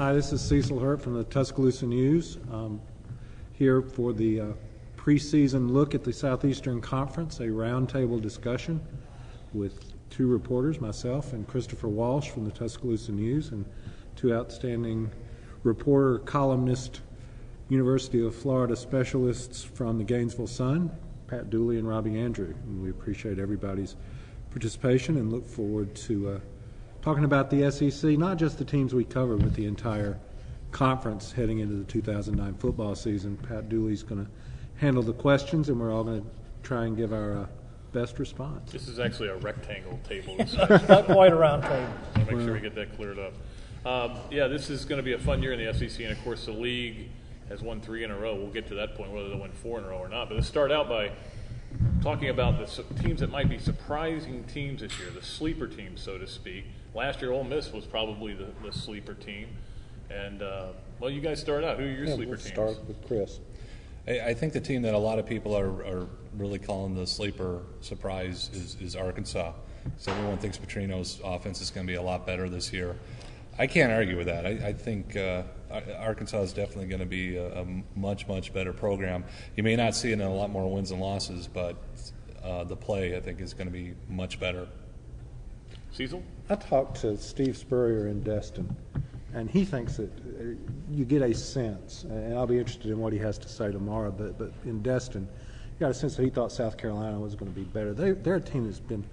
Hi, this is Cecil Hurt from the Tuscaloosa News, here for the preseason look at the Southeastern Conference, a roundtable discussion with two reporters, myself and Christopher Walsh from the Tuscaloosa News, and two outstanding reporter, columnist, University of Florida specialists from the Gainesville Sun, Pat Dooley and Robbie Andrew. And we appreciate everybody's participation and look forward to talking about the SEC, not just the teams we cover, but the entire conference heading into the 2009 football season. Pat Dooley's going to handle the questions, and we're all going to try and give our best response. This is actually a rectangle table. It's not quite a round table. I'll make sure we get that cleared up. Yeah, this is going to be a fun year in the SEC, and of course the league has won 3 in a row. We'll get to that point, whether they'll win 4 in a row or not. But let's start out by talking about the teams that might be surprising teams this year, the sleeper teams, so to speak. Last year, Ole Miss was probably the sleeper team. And, well, you guys start out. Who are your sleeper teams? We'll start with Chris. I think the team that a lot of people are really calling the sleeper surprise is Arkansas. So everyone thinks Petrino's offense is going to be a lot better this year. I can't argue with that. I think Arkansas is definitely going to be a much, much better program. You may not see it in a lot more wins and losses, but the play, I think, is going to be much better. Cecil? I talked to Steve Spurrier in Destin, and he thinks that you get a sense, and I'll be interested in what he has to say tomorrow, but in Destin, you got a sense that he thought South Carolina was going to be better. Their team has been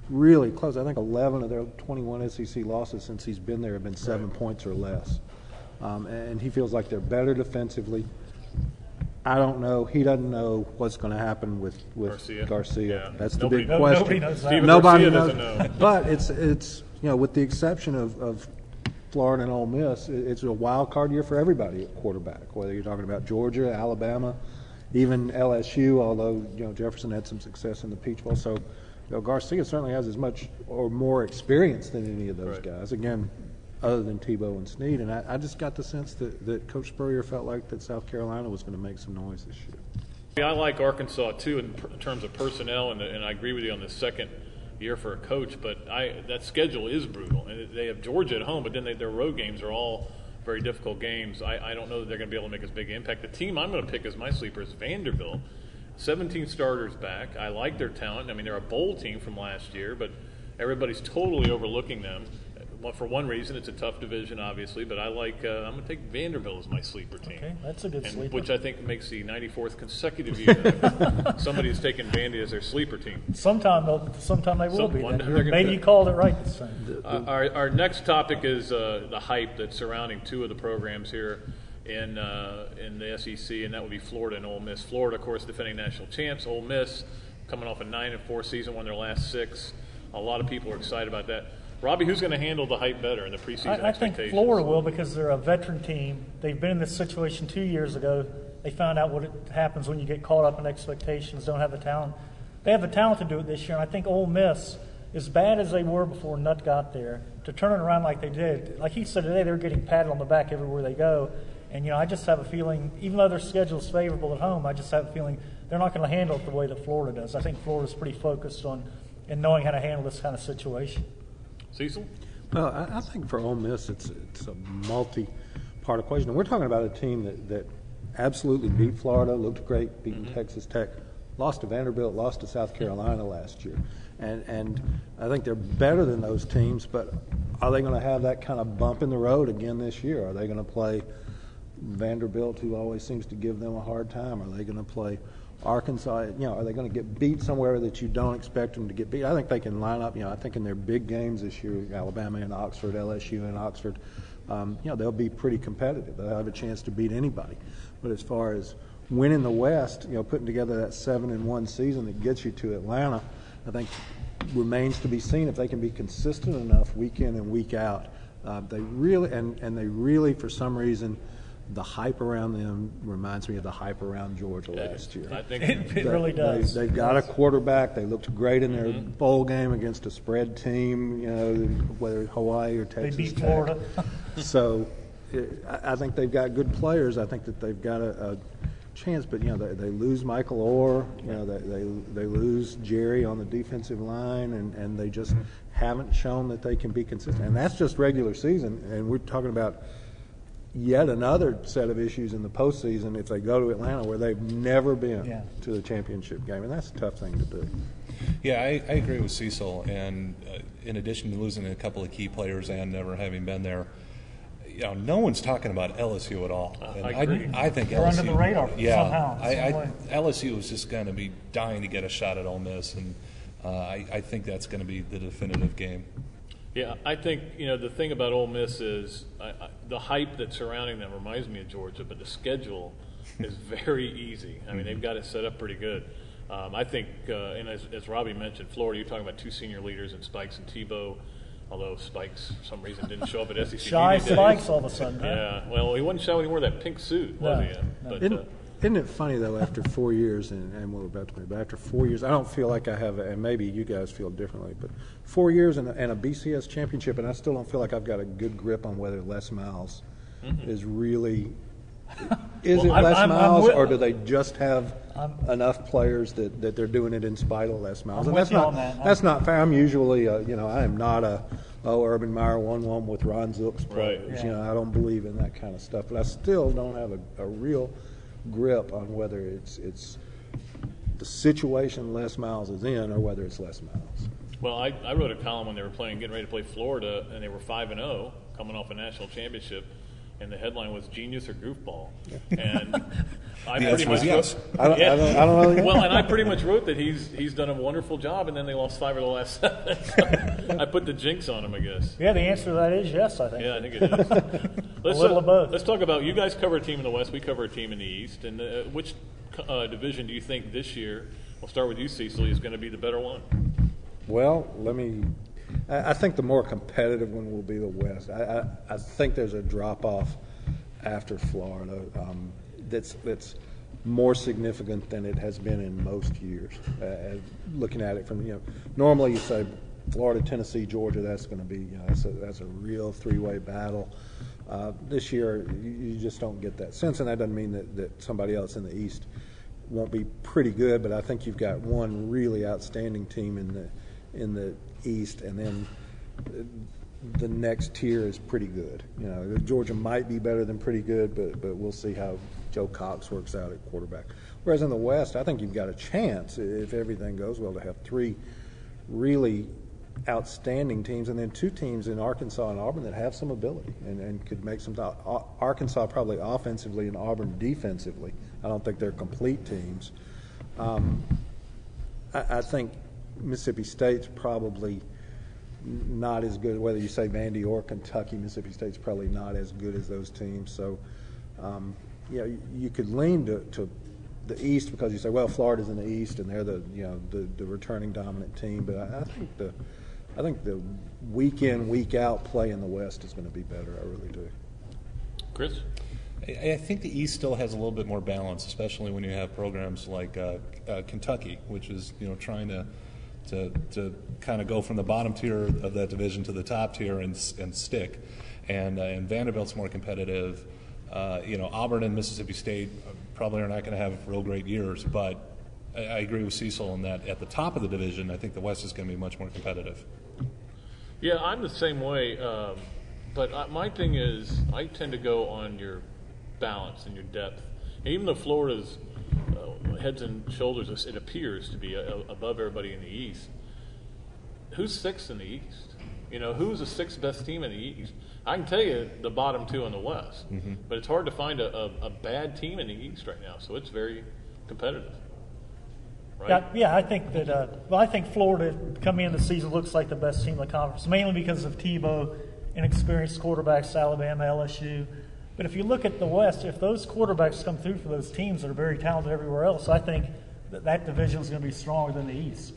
really close. I think 11 of their 21 SEC losses since he's been there have been 7 points or less. And he feels like they're better defensively. I don't know. He doesn't know what's going to happen with Garcia. Yeah. That's the big question. Nobody knows that. Nobody knows. knows. But it's with the exception of Florida and Ole Miss, it's a wild card year for everybody at quarterback. Whether you're talking about Georgia, Alabama, even LSU. Although Jefferson had some success in the Peach Bowl, so Garcia certainly has as much or more experience than any of those guys. Again, other than Tebow and Snead, and I just got the sense that Coach Spurrier felt like that South Carolina was going to make some noise this year. Yeah, I like Arkansas, too, in terms of personnel, and I agree with you on the second year for a coach, but that schedule is brutal. And they have Georgia at home, but then their road games are all very difficult games. I don't know that they're going to be able to make as big an impact. The team I'm going to pick as my sleeper is Vanderbilt. 17 starters back. I like their talent. I mean, they're a bowl team from last year, but everybody's totally overlooking them. Well, for one reason, it's a tough division, obviously, but I'm going to take Vanderbilt as my sleeper team. Okay, that's a good sleeper. Which I think makes the 94th consecutive year that somebody's taken Vandy as their sleeper team. Sometime they will be. Maybe you called it right this time. Our next topic is the hype that's surrounding two of the programs here in the SEC, and that would be Florida and Ole Miss. Florida, of course, defending national champs. Ole Miss coming off a 9-4 season, won their last 6. A lot of people are excited about that. Robbie, who's going to handle the hype better in the preseason I think Florida will, because they're a veteran team. They've been in this situation 2 years ago. They found out what happens when you get caught up in expectations, don't have the talent. They have the talent to do it this year, and I think Ole Miss, as bad as they were before Nutt got there, to turn it around like they did. Like he said today, they're getting patted on the back everywhere they go. And, I just have a feeling, even though their schedule is favorable at home, I just have a feeling they're not going to handle it the way that Florida does. I think Florida's pretty focused on knowing how to handle this kind of situation. Cecil? Well, I think for Ole Miss, it's a multi-part equation. And we're talking about a team that absolutely beat Florida, looked great, beating Texas Tech, lost to Vanderbilt, lost to South Carolina last year. And I think they're better than those teams, but are they going to have that kind of bump in the road again this year? Are they going to play Vanderbilt, who always seems to give them a hard time? Are they going to play Arkansas? Are they going to get beat somewhere that you don't expect them to get beat? I think they can line up. I think in their big games this year, Alabama and Oxford, LSU and Oxford, they'll be pretty competitive. They'll have a chance to beat anybody. But as far as winning the West, putting together that 7-1 season that gets you to Atlanta, I think remains to be seen if they can be consistent enough week in and week out. They really, for some reason, the hype around them reminds me of the hype around Georgia last year. I think it really does. They've got a quarterback. They looked great in their bowl game against a spread team, whether Hawaii or Texas They beat Tech. Florida. So I think they've got good players. I think that they've got a chance, but they lose Michael Orr. They lose Jerry on the defensive line, and they just haven't shown that they can be consistent. And that's just regular season, and we're talking about yet another set of issues in the postseason if they go to Atlanta where they've never been to the championship game, and that's a tough thing to do. Yeah, I agree with Cecil, and in addition to losing a couple of key players and never having been there, no one's talking about LSU at all. And I agree. I think They're LSU, under the radar somehow. LSU is just going to be dying to get a shot at Ole Miss, and I think that's going to be the definitive game. Yeah, I think, the thing about Ole Miss is the hype that's surrounding them reminds me of Georgia, but the schedule is very easy. I mean, they've got it set up pretty good. I think, and as Robbie mentioned, Florida, you're talking about two senior leaders in Spikes and Tebow, although Spikes, for some reason, didn't show up at SEC Shy media Spikes days. all of a sudden. Huh? Yeah, well, he wasn't shy when he wore that pink suit, was he? But, Isn't it funny, though, after 4 years, and we're about to be, but after 4 years, I don't feel like I have, and maybe you guys feel differently, but 4 years and a BCS championship, and I still don't feel like I've got a good grip on whether Les Miles is really – is it Les Miles, or do they just have enough players that they're doing it in spite of Les Miles? And that's not fair. I'm usually, I am not Urban Meyer 1-1 with Ron Zook's players. Right. I don't believe in that kind of stuff. But I still don't have a real grip on whether it's the situation Les Miles is in or whether it's Les Miles. Well, I wrote a column when they were getting ready to play Florida, and they were 5-0, coming off a national championship. And the headline was "Genius or Goofball," and I pretty much wrote, I don't know. Well, and I pretty much wrote that he's done a wonderful job, and then they lost 5 of the last 7. So I put the jinx on him, I guess. Yeah, the answer to that is yes, I think. Yeah, I think it is. A little of both. Let's talk about, you guys cover a team in the West, we cover a team in the East, and which division do you think this year? We'll start with you, Cecily, is going to be the better one. Well, I think the more competitive one will be the West. I think there's a drop-off after Florida that's more significant than it has been in most years. Looking at it from, normally you say Florida, Tennessee, Georgia, that's going to be, that's a real three-way battle. This year, you just don't get that sense, and that doesn't mean that somebody else in the East won't be pretty good, but I think you've got one really outstanding team in the East, and then the next tier is pretty good. Georgia might be better than pretty good, but we'll see how Joe Cox works out at quarterback. Whereas in the West, I think you've got a chance, if everything goes well, to have 3 really outstanding teams, and then 2 teams in Arkansas and Auburn that have some ability and could make some – Arkansas probably offensively and Auburn defensively. I don't think they're complete teams. I think Mississippi State's probably not as good, whether you say Vandy or Kentucky. Mississippi State's probably not as good as those teams. So, you could lean to the East because you say, well, Florida's in the East and they're the returning dominant team. But I think the week in, week out play in the West is going to be better. I really do. Chris? I think the East still has a little bit more balance, especially when you have programs like Kentucky, which is trying to kind of go from the bottom tier of that division to the top tier and stick, and Vanderbilt's more competitive. Auburn and Mississippi State probably are not going to have real great years, but I agree with Cecil in that at the top of the division, I think the West is going to be much more competitive. Yeah, I'm the same way, but my thing is I tend to go on your balance and your depth. And even though Florida's heads and shoulders, it appears to be above everybody in the East, who's 6th in the East? Who's the 6th best team in the East? I can tell you the bottom 2 in the West, but it's hard to find a bad team in the East right now, so it's very competitive. Right? Yeah, I think that. I think Florida coming into the season looks like the best team in the conference, mainly because of Tebow, inexperienced quarterbacks, Alabama, LSU. But if you look at the West, if those quarterbacks come through for those teams that are very talented everywhere else, I think that division is going to be stronger than the East.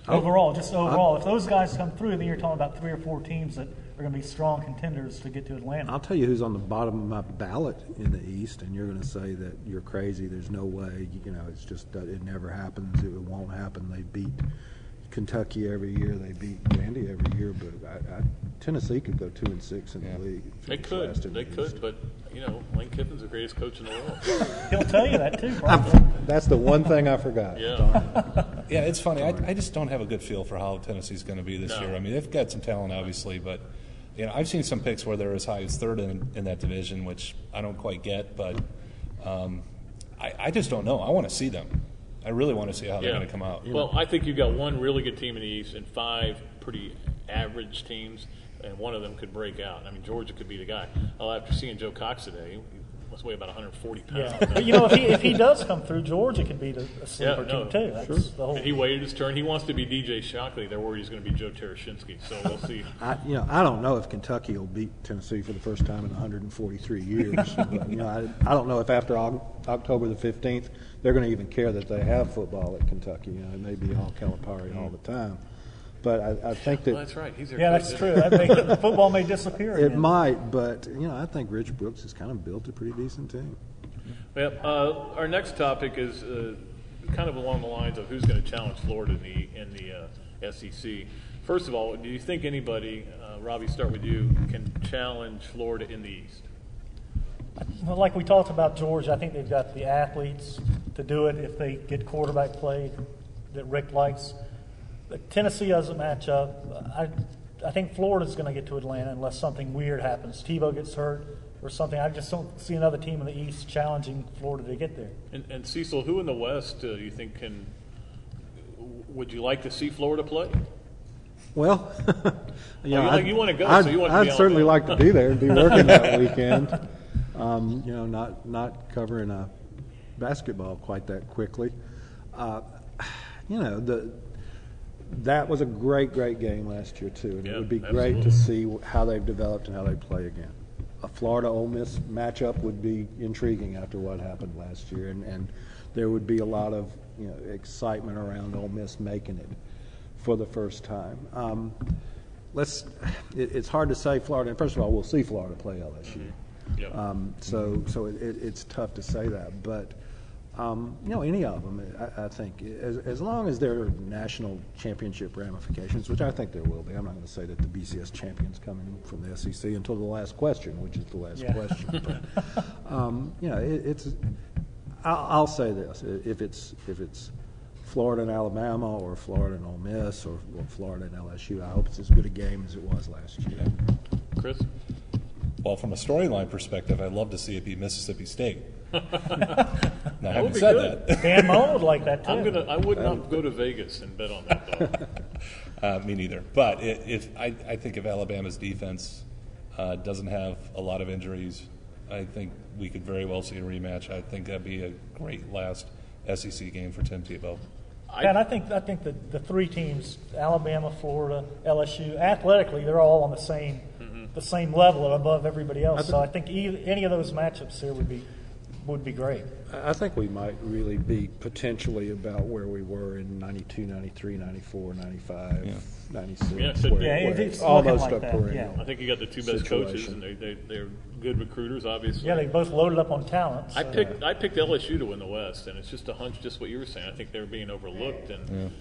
Overall. If those guys come through, then you're talking about 3 or 4 teams that are going to be strong contenders to get to Atlanta. I'll tell you who's on the bottom of my ballot in the East, and you're going to say that you're crazy. There's no way. It's just it never happens. It won't happen. They beat Kentucky every year. They beat Vandy every year. But Tennessee could go 2-6 in the league. They could. But Lane Kiffin's the greatest coach in the world. He'll tell you that too. Probably. That's the one thing I forgot. Yeah. Yeah, it's funny. I just don't have a good feel for how Tennessee's going to be this year. I mean, they've got some talent, obviously, but I've seen some picks where they're as high as third in that division, which I don't quite get, but I just don't know. I want to see them. I really want to see how they're going to come out. Well, I think you've got one really good team in the East and 5 pretty average teams, and one of them could break out. I mean, Georgia could be the guy. After seeing Joe Cox today, he must weigh about 140 pounds. Yeah, but if he does come through, Georgia could be a sleeper team too. That's the whole. And he waited his turn. He wants to be DJ Shockley. They're worried he's going to be Joe Tereshinski. So we'll see. I don't know if Kentucky will beat Tennessee for the first time in 143 years. But, I don't know if after October the 15th they're going to even care that they have football at Kentucky. It may be all Calipari all the time. But I think that that's right. He's their coach, that's true. Football may disappear. It might, but I think Rich Brooks has kind of built a pretty decent team. Well, our next topic is kind of along the lines of who's going to challenge Florida in the SEC. First of all, do you think anybody, Robbie, start with you, can challenge Florida in the East? Well, like we talked about Georgia, I think they've got the athletes to do it if they get quarterback play that Rick likes. But Tennessee doesn't match up. I think Florida's going to get to Atlanta unless something weird happens. Tebow gets hurt or something. I just don't see another team in the East challenging Florida to get there. And Cecil, who in the West do you think can? Would you like to see Florida play? Well, you want to go. I'd certainly like to be there and be working that weekend. Not covering a basketball quite that quickly. That was a great game last year too, and it would be great to see how they've developed and how they play again. A Florida-Ole Miss matchup would be intriguing after what happened last year, and there would be a lot of excitement around Ole Miss making it for the first time. It's hard to say Florida. And first of all, we'll see Florida play LSU. So it's tough to say that, but any of them, I think, as long as there are national championship ramifications, which I think there will be. I'm not going to say that the BCS champion's coming from the SEC until the last question, which is the last question. But, I'll say this: if it's Florida and Alabama, or Florida and Ole Miss, or Florida and LSU, I hope it's as good a game as it was last year. Chris? Well, from a storyline perspective, I'd love to see it be Mississippi State. Now, having said that, Dan Mullen would like that too. I would not go to Vegas and bet on that, though. Me neither. But I think if Alabama's defense doesn't have a lot of injuries, I think we could very well see a rematch. I think that'd be a great last SEC game for Tim Tebow. And I think that the three teams, Alabama, Florida, LSU, athletically, they're all on the same level or above everybody else. So I think any of those matchups here would be great. I think we might really be potentially about where we were in 92, 93, 94, 95, 96. It's almost like a perennial. Yeah. I think you got the two best coaches, and they're good recruiters, obviously. Yeah, they both loaded up on talent. So. I picked LSU to win the West, and it's just a hunch, just what you were saying. I think they're being overlooked, and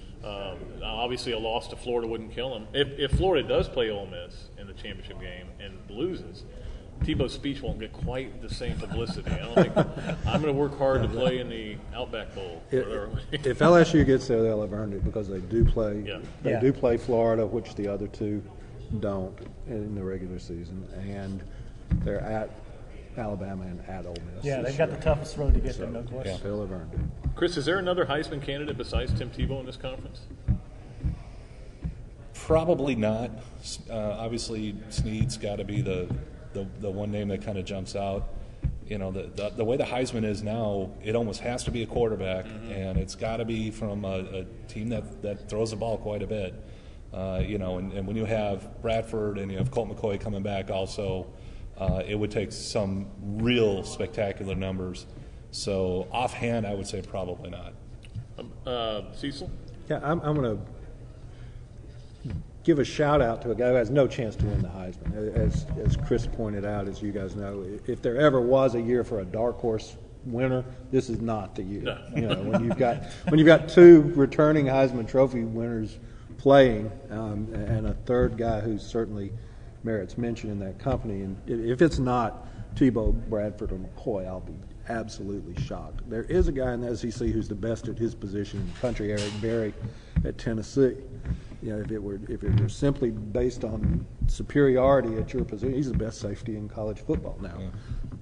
obviously a loss to Florida wouldn't kill them. If Florida does play Ole Miss in the championship game and loses, Tebow's speech won't get quite the same publicity. I don't think I'm going to work hard to play in the Outback Bowl. If LSU gets there, they'll have earned it because they do play. Yeah. They do play Florida, which the other two don't in the regular season, and they're at Alabama and at Ole Miss. Yeah, they've got the toughest road to get there, no question. They'll have earned it. Chris, is there another Heisman candidate besides Tim Tebow in this conference? Probably not. Obviously, Snead's got to be the one name that kind of jumps out. The way the Heisman is now, it almost has to be a quarterback, and it's got to be from a team that throws the ball quite a bit. And when you have Bradford and you have Colt McCoy coming back also, it would take some real spectacular numbers. So offhand, I would say probably not. Cecil? Yeah, I'm going to give a shout-out to a guy who has no chance to win the Heisman. As Chris pointed out, as you guys know, if there ever was a year for a dark horse winner, this is not the year. No. When you've got two returning Heisman Trophy winners playing, and a third guy who certainly merits mention in that company, and if it's not Tebow, Bradford, or McCoy, I'll be absolutely shocked. There is a guy in the SEC who's the best at his position in the country, Eric Berry at Tennessee. If it were simply based on superiority at your position, he's the best safety in college football now.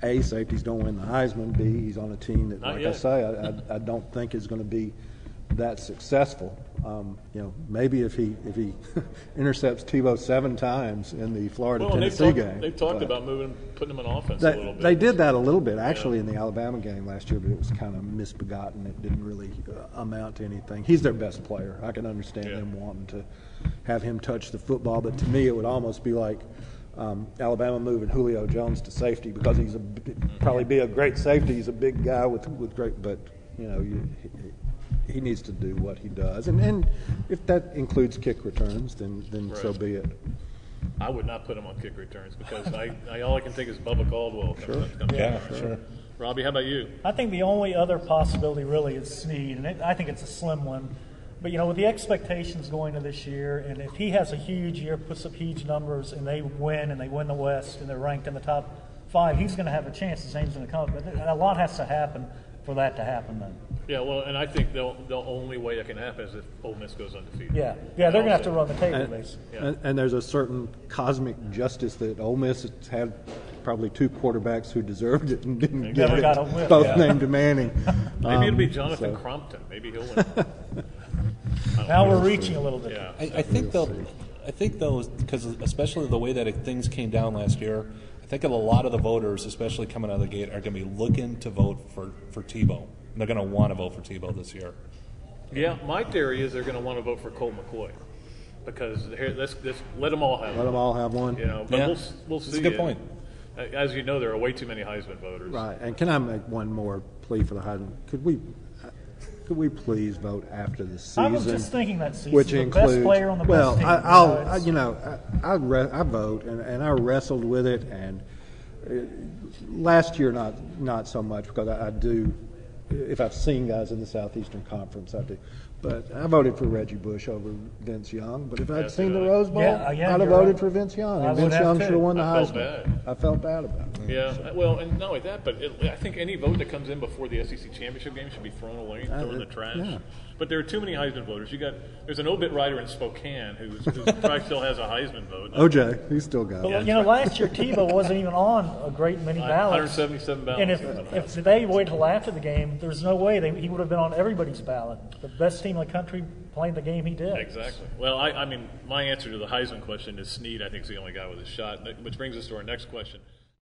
A, safeties don't win the Heisman. B, he's on a team that, like I say, I don't think is going to be that successful. Maybe if he intercepts Tebow 7 times in the Florida-Tennessee game. They've talked about putting him on offense a little bit. They did that a little bit, actually, in the Alabama game last year, but it was kind of misbegotten. It didn't really amount to anything. He's their best player. I can understand them wanting to have him touch the football, but to me it would almost be like Alabama moving Julio Jones to safety because he's probably be a great safety. He's a big guy with great, but he needs to do what he does, and if that includes kick returns, then so be it. I would not put him on kick returns because all I can think is Bubba Caldwell. Sure. Robbie, how about you? I think the only other possibility really is Snead, and I think it's a slim one. But, with the expectations going into this year, and if he has a huge year, puts up huge numbers, and they win the West, and they're ranked in the top 5, he's going to have a chance. His name's going to come. But a lot has to happen for that to happen then. Yeah, well, and I think the only way that can happen is if Ole Miss goes undefeated. Yeah, they're going to have to run the table, basically. And there's a certain cosmic justice that Ole Miss has had probably 2 quarterbacks who deserved it and didn't get it. Got a whip. Both named Manning. Maybe it'll be Jonathan Crompton. Maybe he'll win. Now we're reaching a little bit. Yeah. I think though, because especially the way that things came down last year, I think a lot of the voters, especially coming out of the gate, are going to be looking to vote for Tebow. They're going to want to vote for Tebow this year. Yeah, my theory is they're going to want to vote for Colt McCoy because let's let them all have Let them all have one. But we'll see. That's a good point. As you know, there are way too many Heisman voters. Right. And can I make one more plea for the Heisman? Could we please vote after the season? I was just thinking that season. Which the includes, best player on the well, best team. I vote, and I wrestled with it, and last year not so much because I do. If I've seen guys in the Southeastern Conference, I do. But I voted for Reggie Bush over Vince Young. But if I'd seen the Rose Bowl, I'd have voted for Vince Young. And Vince Young should have won the Heisman. I felt bad about it. Yeah, well, and not only that, but I think any vote that comes in before the SEC championship game should be thrown away, thrown in the trash. Yeah. But there are too many Heisman voters. There's an obit writer in Spokane who probably still has a Heisman vote. OJ, he's still got it. But, last year Tebow wasn't even on a great many ballots. 177 ballots. And if they waited till after the game, there's no way he would have been on everybody's ballot. The best team in the country playing the game he did. Exactly. Well, I mean, my answer to the Heisman question is Snead. I think is the only guy with a shot, which brings us to our next question.